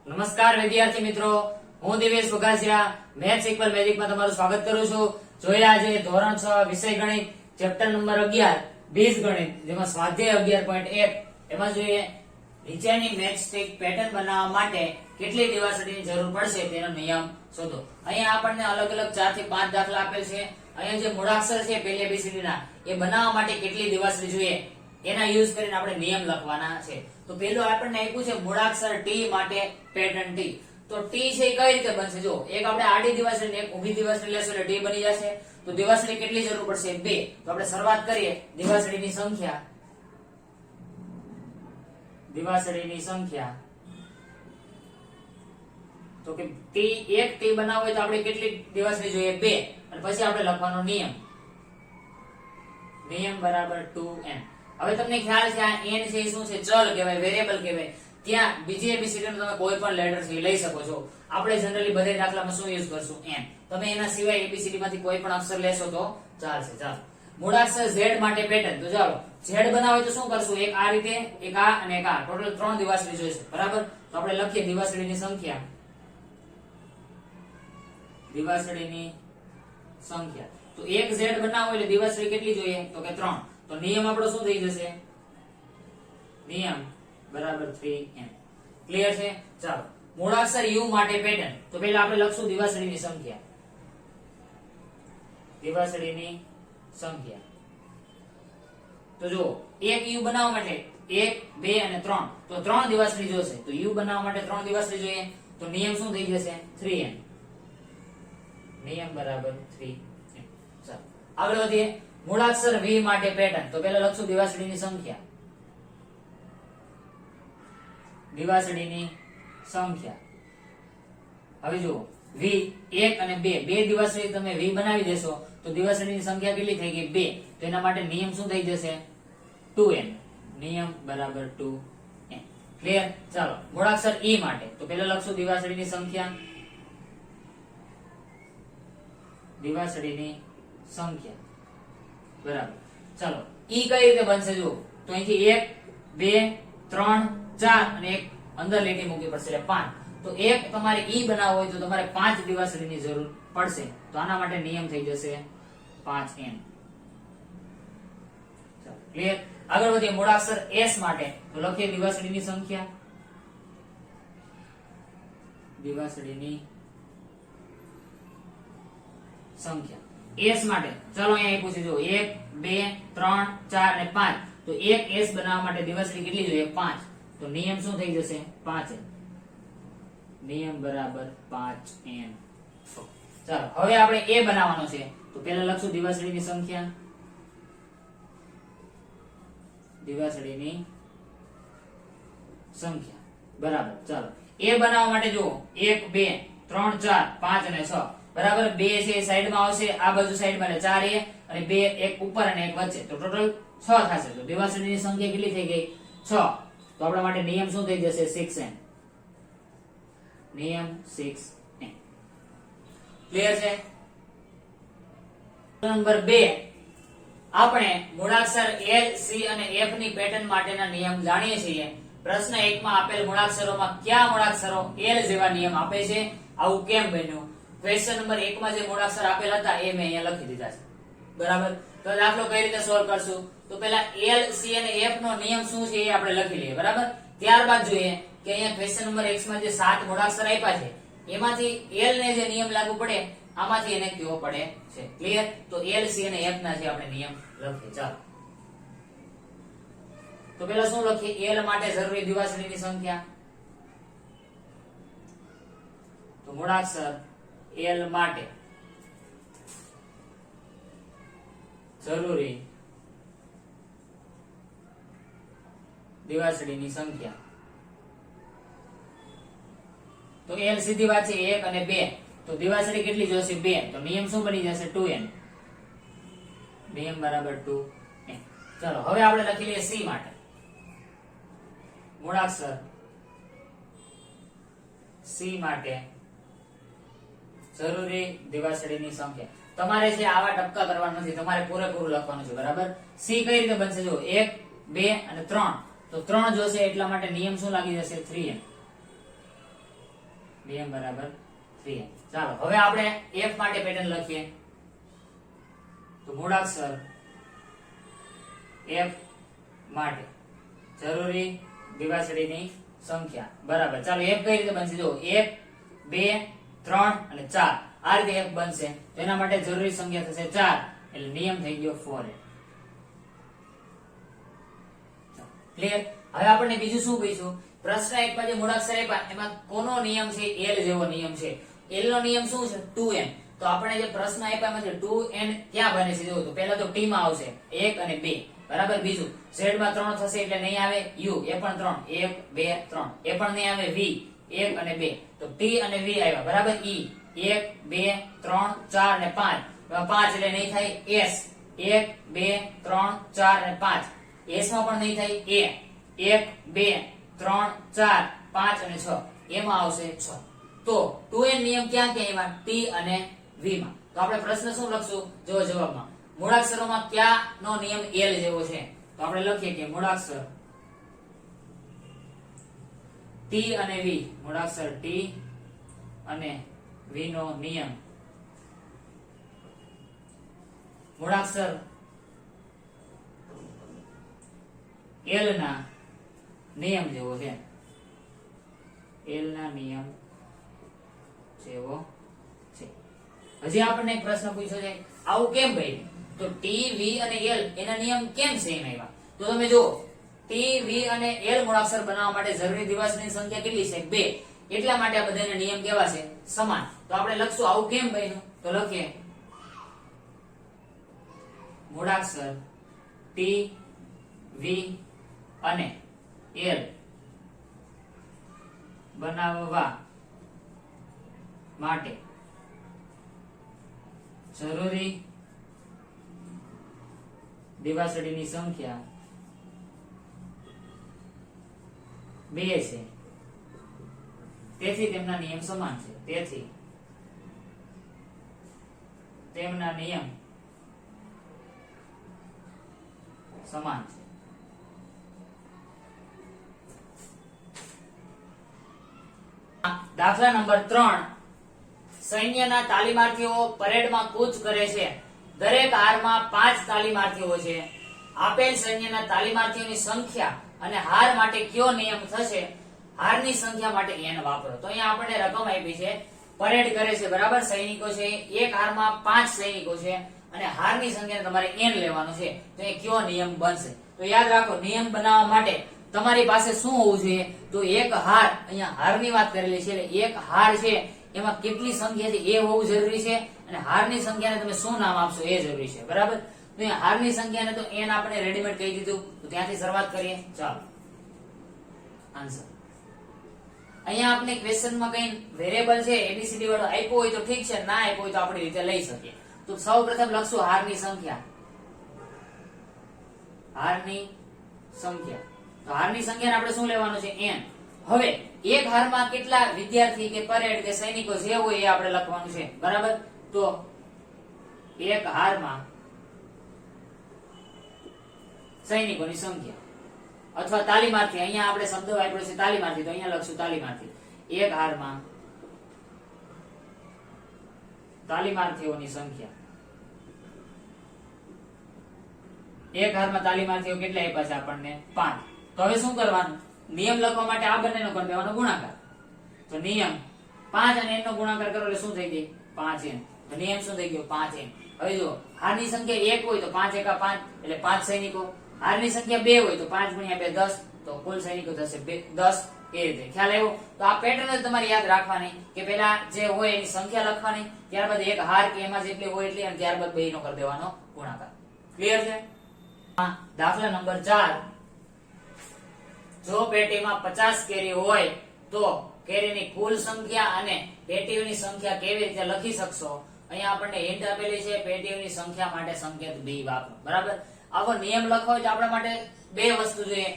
નમસ્કાર વિદ્યાર્થી મિત્રો, હું દિવેશ વઘાસિયા મેથ્સ ઇક્વલ મેજિકમાં તમારું સ્વાગત કરું છું. જોઈએ આજે ધોરણ 6 વિષય ગણિત ચેપ્ટર નંબર 11 બીજગણિત, જેમાં સ્વાધ્યાય 11.1 એમાં જોઈએ નીચેની મેથ્સ સ્ટિક પેટર્ન બનાવવા માટે કેટલી દિવાસળીની જરૂર પડશે તેનો નિયમ શોધો. અહીંયા આપણને અલગ અલગ 4 થી 5 દાખલા આપેલ છે. અહીંયા જે મૂળાક્ષર છે પહેલી ABCD ના એ બનાવવા માટે કેટલી દિવાસળી જોઈએ એના યુઝ કરીને આપણે નિયમ લખવાના છે. તો પેલું આપણને આપ્યું છે મૂળાક્ષર T માટે પેટર્ન T. તો T છે એ કઈ રીતે બનશે? જો એક આપણે આડી દિવાસળી ને એક ઊભી દિવાસળી લેશું એટલે T બની જશે. તો દિવાસળી કેટલી જરૂર પડશે? 2. તો આપણે શરૂઆત કરીએ. દિવાસળીની સંખ્યા તો કે એક T બનાવવો હોય તો આપણે કેટલી દિવાસળી જોઈએ? 2. અને પછી આપણે લખવાનો નિયમ બરાબર 2n. હવે તમને ખ્યાલ છે આ n છે એ શું છે? ચલ કહેવાય, વેરિયેબલ કહેવાય. ત્યાં બીજી ABCD નો તમે કોઈ પણ લેટર છે લઈ શકો છો. આપણે જનરલી બધા દાખલામાં શું યુઝ કરશું? n. તમે એના સિવાય ABCD માંથી કોઈ પણ અક્ષર લેશો તો ચાલશે. ચાલો, મૂળાક્ષર Z માટે પેટર્ન. તો ચાલો Z બનાવે તો શું કરશું? એક આ રીતે, એક આ અને એક આ, ટોટલ 3 દિવાસળી જોઈશે. બરાબર? તો આપણે લખીએ દિવાસળીની સંખ્યા. તો એક Z બનાવો એટલે દિવાસળી કેટલી જોઈએ? તો કે 3. તો નિયમ આપણો શું થઈ જશે? નિયમ બરાબર 3n. ક્લિયર છે? ચાલો, મૂળાક્ષર U માટે પેટર્ન. તો પહેલા આપણે લખશું દિવાસળીની સંખ્યા. તો જો એક U બનાવવા માટે 1, 2 અને 3, તો 3 દિવાસળી જોશે. તો U બનાવવા માટે 3 દિવાસળી જોઈએ. તો નિયમ શું થઈ જશે? 3n. નિયમ બરાબર 3n. ચાલો આગળ વધીએ. મૂળાક્ષર V માટે પેટર્ન. તો પહેલા લખશું દિવાસળીની સંખ્યા. હવે જુઓ V 1 અને 2, બે દિવાસળી તમે V બનાવી દેશો તો દિવાસળીની સંખ્યા કેટલી થઈ ગઈ? 2. તો એના માટે નિયમ શું થઈ જશે? 2n. નિયમ બરાબર 2n. ક્લિયર? ચાલો, મૂળાક્ષર E માટે. તો પહેલા લખશું દિવાસળીની સંખ્યા. બરાબર. ચાલો, ઈ કઈ રીતે બનશે? જો તો અહીંથી 1, 2, 3, 4 અને એક અંદર લીટી મૂકવી પડશે એટલે 5. તો એક તમારે ઈ બનાવવો હોય તો તમારે 5 દિવાસળીની જરૂર પડશે. તો આના માટે નિયમ થઈ જશે 5n. ચાલો, ક્લિયર? આગળ વધીએ. મૂળાક્ષર S માટે. તો લખીએ દિવાસળીની સંખ્યા. S માટે ચાલો અહીંયા આપ્યું છે. જો 1, 2, 3, 4 અને 5. તો એક S બનાવવા માટે દિવાસળી કેટલી જોઈએ? 5. તો નિયમ શું થઈ જશે? 5n. નિયમ બરાબર 5n. ચાલો, હવે આપણે A બનાવવાનો છે. તો પહેલા લખશું દિવાસળીની સંખ્યા. બરાબર. ચાલો, A બનાવવા માટે જો 1, 2, 3, 4, 5 અને 6. બરાબર. 2 છે સાઈડમાં આવશે, આ બાજુ સાઈડમાં એટલે 4A અને 2 એક ઉપર અને એક વચ્ચે, તો ટોટલ 6 થશે. તો દિવાસળીની સંખ્યા કેટલી થઈ ગઈ? 6. તો આપણા માટે નિયમ શું થઈ જશે? 6n. નિયમ 6n. ક્લિયર છે? નંબર 2 આપણે મૂળાક્ષર L, C અને F ની પેટર્ન માટેના નિયમ જાણીએ છીએ. પ્રશ્ન 1 માં આપેલ મૂળાક્ષરોમાં કયા મૂળાક્ષરો L જેવા નિયમ આપે છે? આવું કેમ બન્યું? ક્વેશ્ચન નંબર 1 માં જે મૂળાક્ષર આપેલ હતા એ મેં અહીંયા લખી દીધા છે. બરાબર. તો દાખલો કઈ રીતે સોલ્વ કરશું? તો પહેલા L, C અને F નો નિયમ શું છે એ આપણે લખી લઈએ. બરાબર. ત્યારબાદ જોઈએ કે અહીંયા ક્વેશ્ચન નંબર 1 માં જે 7 મૂળાક્ષર આપ્યા છે એમાંથી L ને જે નિયમ લાગુ પડે આમાંથી એને કયો પડે છે. ક્લિયર? તો L, C અને F ના જે આપણે નિયમ લખીએ. ચાલો, તો પહેલા શું લખીએ? L માટે જરૂરી દિવાસળીની સંખ્યા. તો મૂળાક્ષર L માટે જરૂરી દિવાસળીની સંખ્યા. તો L સીધી વાત છે 1 અને 2. તો દિવાસળી કેટલી જોશે? 2. તો નિયમ શું બની જશે? 2n. નિયમ બરાબર 2n. ચાલો, હવે આપણે લખી લઈએ C માટે. મૂળાક્ષર C માટે જરૂરી દિવાસળીની સંખ્યા. તમારે છે આવા ટપકા કરવાના નથી, તમારે પૂરેપૂરું લખવાનું છે. બરાબર. C કઈ રીતે બનશે? જો 1, 2 અને 3. તો 3 જોશે એટલા માટે નિયમ શું લાગી જશે? 3n. 2m બરાબર 3m. ચાલો હવે આપણે f માટે પેટર્ન લખીએ. તો મૂળાક્ષર f માટે જરૂરી દિવાસળીની સંખ્યા બરાબર. ચાલો f કઈ રીતે બનશે? જો 1 2 3 અને 4 આ રીતે f બનશે. એના માટે જરૂરી સંખ્યા થશે 4 એટલે નિયમ થઈ ગયો 4m. ક્લિયર? હવે આપણને બીજું શું પૂછ્યું? પ્રશ્ન એકમાં જે મૂળાક્ષર આપ્યા એમાં કોનો નિયમ છે? l જેવો નિયમ છે. l નો નિયમ શું છે? 2n. તો આપણે જે પ્રશ્ન આપ્યા એમાં છે 2n ક્યાં બને છે? જો તો પહેલા તો t માં આવશે 1 અને 2 બરાબર. બીજું z માં 3 થશે એટલે નહીં આવે u, એ પણ 3 1 2 3, એ પણ નહીં આવે v 1 અને 2. તો t અને v આવ્યા બરાબર. e 1 2 3 4 અને 5, 5 એટલે નહીં થાય s 1 2 3 4 અને 5. s માં પણ નહીં થાય a 1 2 3 4 5 અને 6, એમાં આવશે 6. તો 2n નિયમ ક્યાં ક્યાં આવ્યા? t અને v માં. તો આપણે પ્રશ્ન શું લખશું? જો જવાબમાં મૂળાક્ષરોમાં ક્યાંનો નિયમ l જેવો છે? તો આપણે લખીએ કે મૂળાક્ષર t અને v, મૂળાક્ષર t અને v નો નિયમ મૂળાક્ષર l ના નિયમ જેવો છે. l ના નિયમ જેવો છે. હજી આપણને એક પ્રશ્ન પૂછ્યો છે, આવું કેમ ભાઈ? તો t v અને l એના નિયમ કેમ સેમ આવ્યા? તો તમે જો t v અને l મૂળાક્ષર બનાવવા માટે જરૂરી દિવાસળીની સંખ્યા કેટલી છે? 2. એટલા માટે આ બધાના નિયમ કેવા છે? સમાન. તો આપણે લખશું આવું કેમ બન્યું? તો લખીએ મૂળાક્ષર t v અને l બનાવવા માટે જરૂરી દિવાસળીની સંખ્યા 2 છે. તેથી તેમના નિયમ સમાન છે. તેથી તેમના નિયમ સમાન છે. દાખલા નંબર 3. સૈન્યના તાલીમાર્થીઓ પરેડમાં કૂચ કરે છે. દરેક હારમાં 5 તાલીમાર્થીઓ છે. આપેલ સૈન્યના તાલીમાર્થીઓની સંખ્યા અને હાર માટે કયો નિયમ થશે? હારની સંખ્યા માટે n વાપરો. તો અહીંયા આપણને રકમ આપી છે, પરેડ કરે છે બરાબર, સૈનિકો છે. એક હારમાં 5 સૈનિકો છે અને હારની સંખ્યા તમારે n લેવાનો છે. તો એ કયો નિયમ બનશે? તો યાદ રાખો, નિયમ બનાવવા માટે તમારી પાસે શું હોવું જોઈએ? તો એક હાર, અહીંયા હારની વાત કરેલી છે એટલે એક હાર છે એમાં કેટલી સંખ્યા છે એ હોવું જરૂરી છે, અને હારની સંખ્યાને તમે શું નામ આપશો એ જરૂરી છે બરાબર. તો અહીંયા હારની સંખ્યાને તો n આપણે રેડીમેડ કહી દીધું. તો ત્યાંથી શરૂઆત કરીએ. ચાલો આન્સર. અહીંયા આપણે ક્વેશ્ચનમાં કઈ વેરિયેબલ છે એબીસીડી વાળો આપ્યો હોય તો ઠીક છે, ના આપ્યો હોય તો આપણી રીતે લઈ શકીએ. તો સૌપ્રથમ લખશું હારની સંખ્યા. હારની સંખ્યા. તો હારની સંખ્યાને આપણે શું લેવાનું છે? n. હવે એક હારમાં કેટલા વિદ્યાર્થી કે પરેડ કે સૈનિકો જે હોય એ આપણે લખવાનું છે બરાબર. તો એક હારમાં સૈનિકોની સંખ્યા અથવા તાલીમાર્થી, અહીંયા આપણે શબ્દ વાપર્યો છે તાલીમાર્થી, તો અહીંયા લખશું તાલીમાર્થી. એક હારમાં તાલીમાર્થીઓની સંખ્યા. એક હારમાં તાલીમાર્થીઓ કેટલા આપ્યા છે આપણને? 5. તો હવે શું કરવાનું? નિયમ લખવા માટે આ બંનેનો કરી દેવાનો ગુણાકાર. તો નિયમ 5 અને n નો ગુણાકાર કરો એટલે શું થઈ ગઈ? 5n. તો નિયમ શું થઈ ગયો? 5n. હવે જો હારની સંખ્યા 1 હોય તો 5 એકા 5 એટલે 5 સૈનિકો. હારની સંખ્યા 2 હોય તો 5 ગુણ્યા 2 10, તો કુલ સૈનિકો થશે 10. એ રીતે ખ્યાલ આવ્યો? તો આ પેટર્ન જ તમારે યાદ રાખવાની કે પેલા જે હોય એની સંખ્યા લખવાની, ત્યારબાદ એક હાર કે એમાં જેટલી હોય એટલી, અને ત્યારબાદ બેયનો કરી દેવાનો ગુણાકાર. ક્લિયર છે? દાખલા નંબર 4. જો પેટીમાં 50 કેરી હોય તો કેરીની કુલ સંખ્યા અને પેટીઓની સંખ્યા કેવી રીતે લખી શકશો? અહીંયા આપણને હિન્ટ આપેલી છે, પેટીઓની સંખ્યા માટે સંકેત b વાપરો બરાબર. આવો નિયમ લખવો હોય તો આપણા માટે બે વસ્તુ જોઈએ.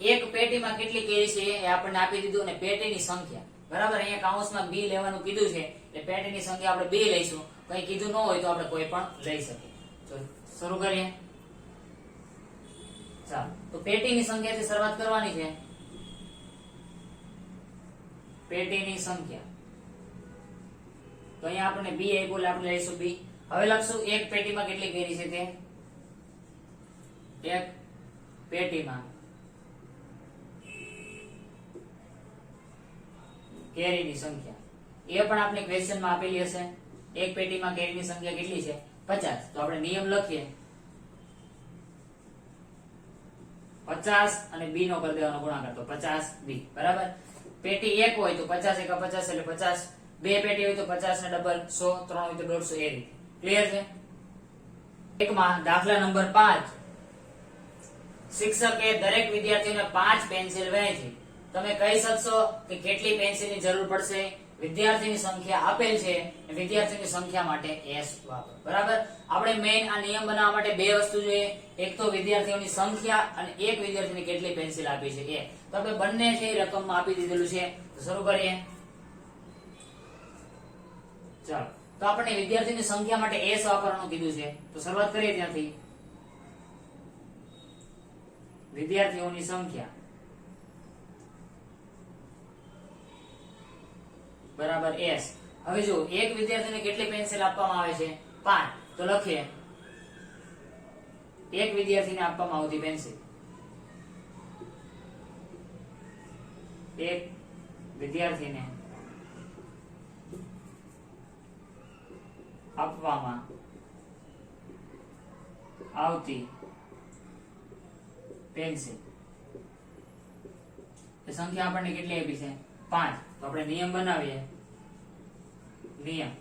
એક પેટીમાં કેટલી કેરી છે એ આપણને આપી દીધું, અને પેટીની સંખ્યા બરાબર. અહીંયા કાઉન્સમાં b લેવાનું કીધું છે એટલે પેટીની સંખ્યા આપણે 2 લઈશું. કઈ કીધું ન હોય તો આપણે કોઈ પણ લઈ શકીએ. તો શરૂ કરીએ. ચાલો, તો પેટીની સંખ્યાથી શરૂઆત કરવાની છે. પેટીની સંખ્યા તો અહીંયા આપણને બી આપ્યું એટલે આપણે લઈશું બી. હવે લખશું એક પેટીમાં કેટલી કેરી છે તે. એક પેટીમાં કેરીની સંખ્યા એ પણ આપણે ક્વેશ્ચનમાં આપેલી હશે. એક પેટીમાં કેરીની સંખ્યા કેટલી છે 50. તો આપણે નિયમ લખીએ 50 અને b નો કરી દેવાનો ગુણાકાર તો 50b બરાબર. પેટી એક હોય તો 50 એકા 50 એટલે 50. બે પેટી હોય તો 50 ને ડબલ 100, ત્રણ હોય તો 150 એ રીતે. ક્લિયર છે. એકમાં દાખલા નંબર 5 શિક્ષકે દરેક વિદ્યાર્થીઓને 5 પેન્સિલ વહેંચી. તમે કહી શકશો કે કેટલી પેન્સિલની જરૂર પડશે. વિદ્યાર્થીની સંખ્યા આપેલ છે, વિદ્યાર્થીની સંખ્યા માટે s વાપરો. બરાબર. આપણે મેઈન આ નિયમ બનાવવા માટે બે વસ્તુ જોઈએ. એક તો વિદ્યાર્થીઓની સંખ્યા અને એક વિદ્યાર્થીને કેટલી પેન્સિલ આપી છે એ. તો આપણે બંને છે રકમમાં આપી દીધેલું છે. તો શરૂ કરીએ. ચાલો, તો આપણે વિદ્યાર્થીની સંખ્યા માટે s વાપરવાનું કીધું છે. તો શરૂઆત કરીએ ત્યાંથી. વિદ્યાર્થીઓની સંખ્યા બરાબર s. હવે જો એક વિદ્યાર્થીને કેટલી પેન્સિલ આપવામાં આવે છે 5. તો લખીએ એક વિદ્યાર્થીને આપવામાં આવતી પેન્સિલ. એક વિદ્યાર્થીને આપવામાં આવતી પેન્સિલ એ સંખ્યા આપણને કેટલી આપી છે 5. તો આપણે નિયમ બનાવીએ. નિયમ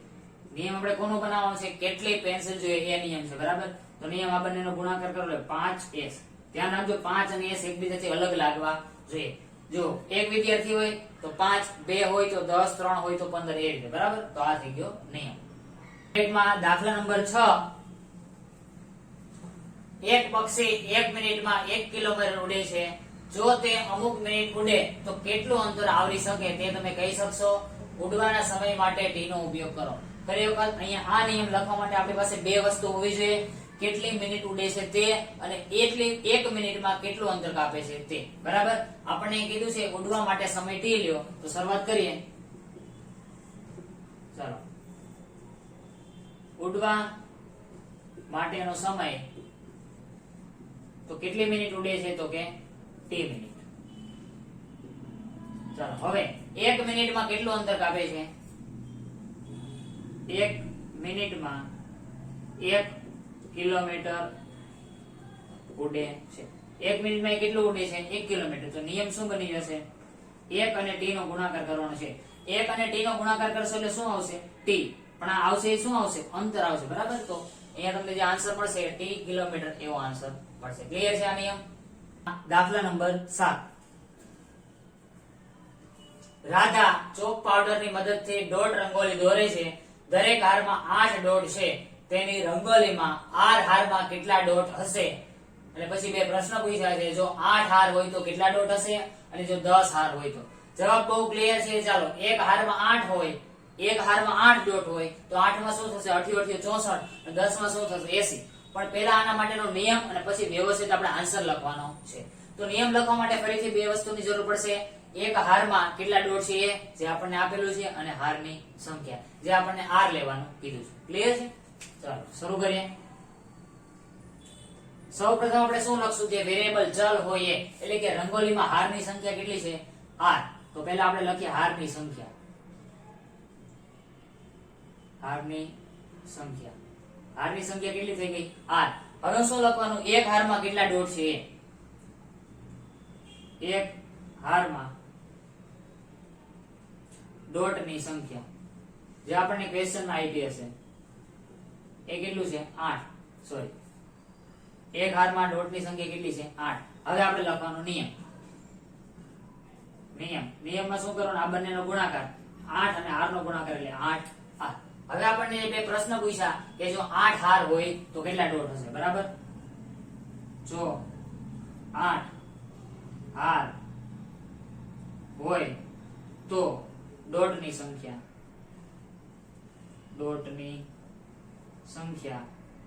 આપણે કોનો બનાવવાનો છે કેટલી પેન્સિલ જોઈએ એ નિયમ છે. બરાબર. તો નિયમ આ બંનેનો ગુણાકાર કરો એટલે 5s. ધ્યાન રાખજો 5 અને s એકબીજાથી અલગ લાગવા જોઈએ. જો એક વિદ્યાર્થી હોય તો 5, બે હોય તો 10, ત્રણ હોય તો 15 એ રીતે. બરાબર. તો આ થઈ ગયો નિયમ. એકમાં દાખલા નંબર 6 એક પક્ષી 1 મિનિટમાં 1 કિલોમીટર ઉડે છે. જો તે અમુક મિનિટ ઉડે તો કેટલું અંતર આવરી શકે તે તમે કહી શકશો. ઉડવાના સમય માટે t નો ઉપયોગ કરો. ફરી વખત અહીંયા આ નિયમ લખવા માટે આપણી પાસે બે વસ્તુ હોવી જોઈએ. કેટલી મિનિટ ઉડે છે તે અને એટલી 1 મિનિટમાં કેટલું અંતર કાપે છે તે. બરાબર. આપણે કીધું છે ઉડવા માટે સમય t લ્યો. તો શરૂઆત કરીએ. ચાલો, ઉડવા માટેનો સમય તો કેટલી મિનિટ ઉડે છે તો કે t મિનિટ. ચાલો, હવે 1 મિનિટમાં કેટલું અંતર કાપે છે. 1 મિનિટમાં 1 કિલોમીટર ઉડે છે. 1 મિનિટમાં કેટલું ઉડે છે 1 કિલોમીટર. તો નિયમ શું બની જશે 1 અને t નો ગુણાકાર કરવાનો છે. 1 અને t નો ગુણાકાર કરશો એટલે શું આવશે t. પણ આ આવશે એ શું આવશે અંતર આવશે. બરાબર. તો અહીંયા તમને જે આન્સર મળશે t કિલોમીટર એવો આન્સર મળશે. ક્લિયર છે આ નિયમ. દાખલા નંબર 7 રાધા ચોક પાવડર ની મદદથી ડોટ રંગોળી દોરે છે. દરેક હારમાં 8 ડોટ છે. તેની રંગોળીમાં r હારમાં કેટલા ડોટ હશે. એટલે પછી બે પ્રશ્ન પૂછ્યા છે. જો 8 હાર હોય તો કેટલા ડોટ હશે અને જો 10 હાર હોય તો. જવાબ બહુ ક્લિયર છે. ચાલો, એક હારમાં 8 હોય, એક હારમાં 8 ડોટ હોય તો 8 માં શું થશે 8 8 64 અને 10 માં શું થશે 80. પણ પહેલા આના માટેનો નિયમ અને પછી વ્યવસ્થિત આપણે આન્સર લખવાનો છે. તો નિયમ લખવા માટે ફરીથી બે વસ્તુની જરૂર પડશે. એક હારમાં કેટલા ડોટ છે એ જે આપણને આપેલું છે અને હારની સંખ્યા જે આપણને r લેવાનું કીધું છે. ક્લિયર છે. ચાલો શરૂ કરીએ. સૌપ્રથમ આપણે શું લખશું જે વેરિયેબલ ચલ હોય એટલે કે રંગોલીમાં હારની સંખ્યા કેટલી છે r. તો પહેલા આપણે લખીએ હારની સંખ્યા. હારની સંખ્યા. હારની સંખ્યા કેટલી થઈ ગઈ r. હવે શું લખવાનું એક હારમાં કેટલા ડોટ છે એક હારમાં ડોટની સંખ્યા જે આપણને ક્વેશ્ચનમાં આવી હશે એ કેટલું છે 8. સોરી, એક હારમાં ડોટની સંખ્યા કેટલી છે 8. હવે આપણે લખવાનો નિયમમાં શું કરવાનું આ બંનેનો ગુણાકાર 8 અને r નો ગુણાકાર એટલે 8 r. હવે આપણને બે પ્રશ્ન પૂછ્યા કે જો 8 હાર હોય તો કેટલા ડોટ હશે. બરાબર. જો 8 હાર હોય તો ડોટની સંખ્યા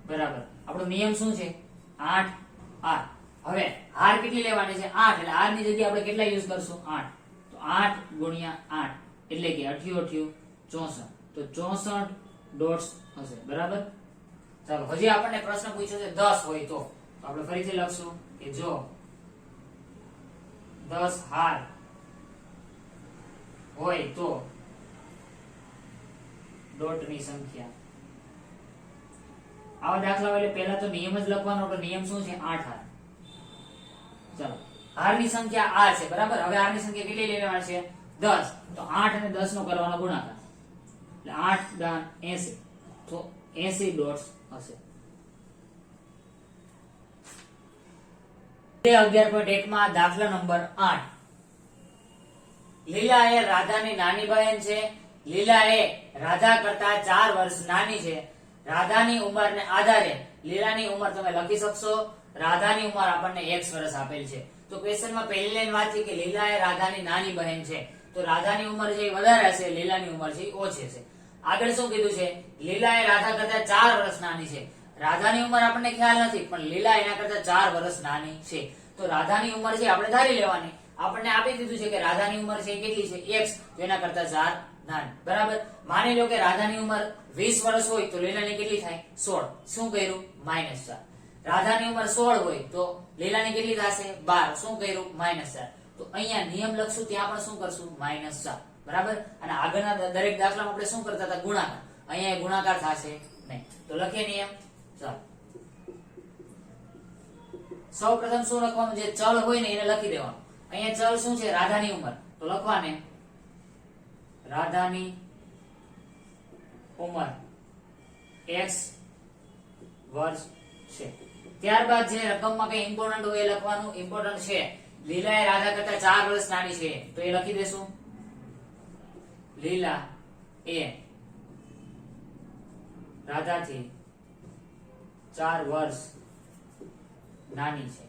બરાબર. આપણો નિયમ શું છે 8 r. હવે હાર કેટલી લેવાની છે 8 એટલે r ની જગ્યાએ આપણે કેટલા યુઝ કરશું 8. તો 8 ગુણ્યા 8 એટલે કે 88 64. તો 64 ડોટ્સ હશે બરાબર. ચાલો હજી આપણને પ્રશ્ન પૂછ્યો છે 10 હોય તો આપણે ફરીથી લખશું કે જો 10 હાર હોય તો ડોટની સંખ્યા. આવા દાખલા એટલે પહેલા તો નિયમ જ લખવાનો. તો નિયમ શું છે? 8 હાર. ચાલો હારની સંખ્યા આ છે બરાબર. હવે હારની સંખ્યા કેટલી લેવાની છે? 10. તો 8 અને 10 નો કરવાનો ગુણાકાર એટલે 8 દાન 80 તો 80 ડોટ્સ હશે. 11.1 માં દાખલા નંબર 8. લીલા એ રાધાની નાની બહેન છે. લીલા એ રાધા કરતા 4 વર્ષ નાની છે. રાધાની ઉંમરને આધારે લીલાની ઉંમર તમે લખી શકશો. રાધાની ઉંમર આપણને x વર્ષ આપેલ છે. તો ક્વેશ્ચનમાં પહેલી લાઈન વાત છે કે લીલા એ રાધાની નાની બહેન છે. તો રાધાની ઉંમર જે વધારે હશે, લીલાની ઉંમર છે ઓછી હશે. આગળ શું કીધું છે? લીલા એ રાધા કરતા 4 વર્ષ નાની છે. રાધાની ઉંમર આપણને ખ્યાલ નથી, પણ લીલા એના કરતા 4 વર્ષ નાની છે. તો રાધાની ઉંમર છે આપણે ધારી લેવાની. આપણને આપી દીધું છે કે રાધાની ઉંમર છે કેટલી છે? x. તો એના કરતા 4 નાની બરાબર. માની લો કે રાધાની ઉંમર 20 વર્ષ હોય તો લીલાની કેટલી થાય? 16. શું કર્યું? -4. રાધાની ઉંમર 16 હોય તો લીલાની કેટલી થશે? 12. શું કર્યું? -4. તો અહીંયા નિયમ લખશું ત્યાં પણ શું કરશું? -4 બરાબર. અને આગળના દરેક દાખલામાં આપણે શું કરતા હતા? ગુણાકાર. અહીંયા ગુણાકાર થશે નહીં. તો લખીએ નિયમ. ચાલો સૌપ્રથમ શું લખવાનું? જે ચલ હોય ને એને લખી દેવાનું. અહીંયા ચલ શું છે? રાધાની ઉંમર. તો લખવાને રાધાની ઉંમર x વર્ષ છે. ત્યારબાદ જે રકમમાં કઈ ઇમ્પોર્ટન્ટ હોય એ લખવાનું. ઇમ્પોર્ટન્ટ છે લીલા એ રાધા કરતા 4 વર્ષ નાની છે તો એ લખી દેશું. લીલા એ રાધાથી 4 વર્ષ નાની છે.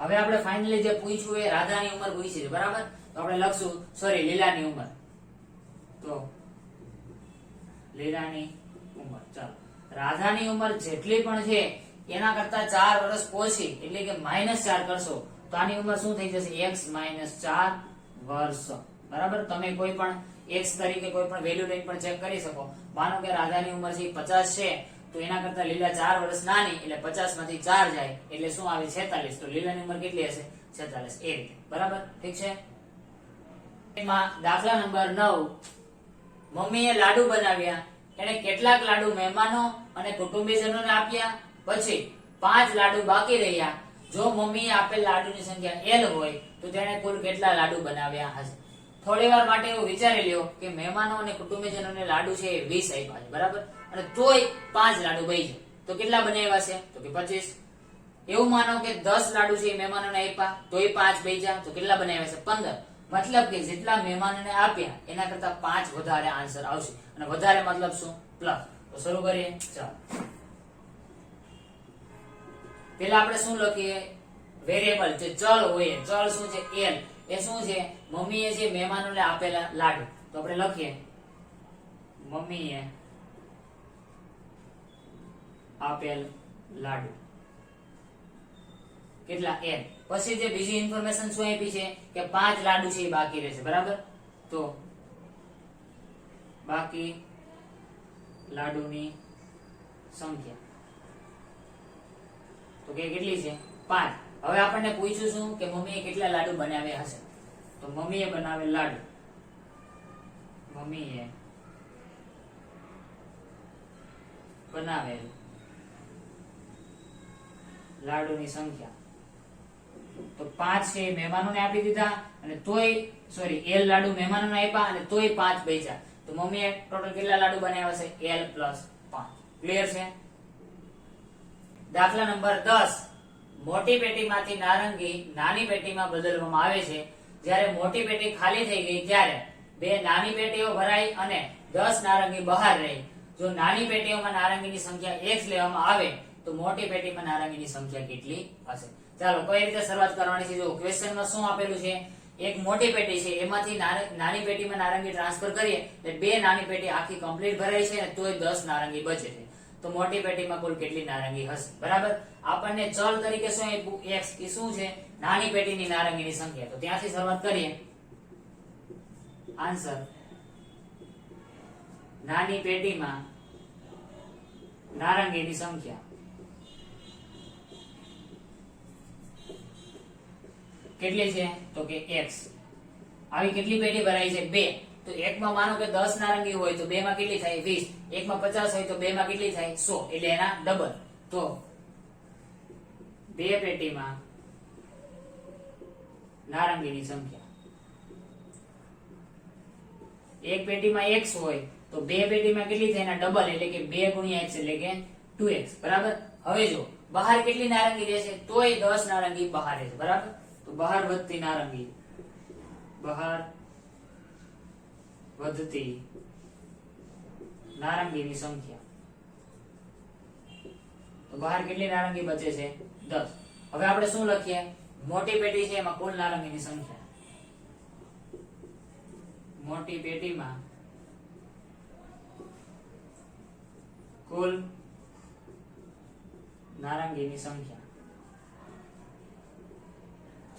હવે આપણે ફાઇનલી જે પૂછ્યું એ રાધાની ઉંમર પૂછી છે બરાબર. તો આપણે લખશું સોરી લીલાની ઉંમર. તો લીલાની ઉંમર. ચાલો રાધાની ઉંમર જેટલી પણ છે એના કરતા 4 વર્ષ ઓછી એટલે કે -4 કરશો તો આની ઉંમર શું થઈ જશે? x - 4 વર્ષ બરાબર. તમે કોઈ પણ x તરીકે કોઈ પણ વેલ્યુ લઈને પણ ચેક કરી શકો. માનો કે રાધાની ઉંમર છે 50 છે તો એના કરતા લીલા 4 વર્ષ નાની એટલે 50 માંથી 4 જાય એટલે શું આવે? 46. તો લીલાની ઉંમર કેટલી હશે? 46. એ રીતે બરાબર. ઠીક છે. દાખલા નંબર 9. મમ્મીએ લાડુ બનાવ્યા. એને કેટલાક લાડુ મહેમાનો અને કુટુંબીજનોને આપ્યા. પછી 5 લાડુ બાકી રહ્યા. જો મમ્મીએ આપેલ લાડુની સંખ્યા l હોય તો તેણે કુલ કેટલા લાડુ બનાવ્યા હશે? થોડી વાર માટે એવું વિચારી લ્યો કે મહેમાનો અને કુટુંબીજનોને લાડુ છે 20 આપ્યા છે બરાબર. અને તોય 5 લાડુ બચી છે તો કેટલા બનાવ્યા છે? તો કે 25. એવું માનો કે 10 લાડુ છે મહેમાનોને આપ્યા તોય 5 બચ્યા તો કેટલા બનાવ્યા છે? 15. મતલબ કે જેટલા મહેમાનોને આપ્યા એના કરતા 5 વધારે આન્સર આવશે. અને વધારે મતલબ શું? પ્લસ. તો શરૂ કરીએ. ચાલો પેલા આપણે શું લખીએ? વેરિયેબલ જે ચલ હોય. ચલ શું છે? l. એ શું છે? મમ્મીએ જે મહેમાનોને આપેલા લાડુ. તો આપણે લખીએ મમ્મીએ આપેલ લાડુ કેટલા? l. પછી જે બીજી ઇન્ફોર્મેશન શું આપી છે કે 5 લાડુ છે એ બાકી રહેશે બરાબર. તો બાકી લાડુની સંખ્યા તો કે કેટલી છે? 5. હવે આપણને પૂછ્યું શું કે મમ્મીએ કેટલા લાડુ બનાવ્યા હશે? તો મમ્મીએ બનાવેલ લાડુ. મમ્મીએ બનાવેલ લાડુની સંખ્યા તો 5 છે મહેમાનોને આપી દીધા અને તોય l લાડુ મહેમાનોને આપ્યા અને તોય 5 બચ્યા. તો મમ્મીએ ટોટલ કેટલા લાડુ બનાવ્યા છે? l + 5. ક્લિયર છે? દાખલા નંબર 10. મોટી પેટીમાંથી નારંગી નાની પેટીમાં બદલવામાં આવે છે. જ્યારે મોટી પેટી ખાલી થઈ ગઈ ત્યારે 2 નાની પેટીઓ ભરાઈ અને 10 નારંગી બહાર રહી. જો નાની પેટીઓમાં નારંગીની સંખ્યા x લેવામાં આવે તો મોટી પેટીમાં નારંગીની સંખ્યા કેટલી હશે? ચાલો કઈ રીતે શરૂઆત કરવાની છે? જો ક્વેશ્ચનમાં શું આપેલું છે? એક મોટી પેટી છે એમાંથી નાની પેટીમાં નારંગી ટ્રાન્સફર કરીએ એટલે 2 નાની પેટી આખી કમ્પ્લીટ ભરાય છે અને તોય 10 નારંગી બચે છે. તો મોટી પેટીમાં કુલ કેટલી નારંગી હશે? બરાબર. આપણને ચલ તરીકે શું આપ્યું? x. એ શું છે? નાની પેટીની નારંગીની સંખ્યા. તો ત્યાંથી શરૂઆત કરીએ. આન્સર નાની પેટીમાં નારંગીની સંખ્યા કેટલી છે તો કે x. આવી કેટલી પેટી ભરાઈ છે 2. તો એકમાં માનો કે 10 નારંગી હોય તો 2 માં કેટલી થાય 20. એકમાં 50 હોય તો 2 માં કેટલી થાય 100. એટલે એના ડબલ. તો 2 પેટીમાં નારંગીની સંખ્યા, એક પેટીમાં x હોય તો 2 પેટીમાં કેટલી થાય એના ડબલ એટલે કે 2 ગુણ્યા x એટલે કે 2x. બરાબર. હવે જો બહાર કેટલી નારંગી રહેશે તોય 10 નારંગી બહાર રહેશે. બરાબર. તો બહાર વધતી નારંગી, બહાર વધતી નારંગીની સંખ્યા, તો બહાર કેટલી નારંગી બચે છે 10. હવે આપણે શું લખીએ, મોટી પેટી છે એમાં કુલ નારંગીની સંખ્યા, મોટી પેટીમાં કુલ નારંગીની સંખ્યા.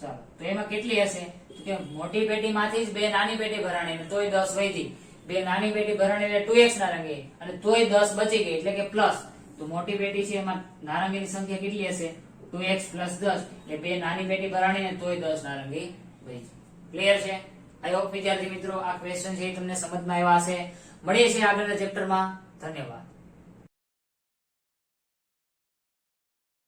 ચાલો તો એમાં કેટલી હશે તો કે મોટી પેટીમાંથી જ 2 નાની પેટી ભરાણી અને તોય 10 વધી, 2 નાની પેટી ભરાણી એટલે 2x નારંગી અને તોય 10 બચી ગઈ એટલે કે પ્લસ. તો મોટી પેટી છે એમાં નારંગીની સંખ્યા કેટલી હશે 2x + 10 એટલે 2 નાની પેટી ભરાણી અને તોય 10 નારંગી બચી. ક્લિયર છે? આઈ હોપ વિદ્યાર્થી મિત્રો આ ક્વેશ્ચન છે તમને સમજમાં આવ્યા હશે. મળીએ છીએ આગળના ચેપ્ટરમાં. ધન્યવાદ.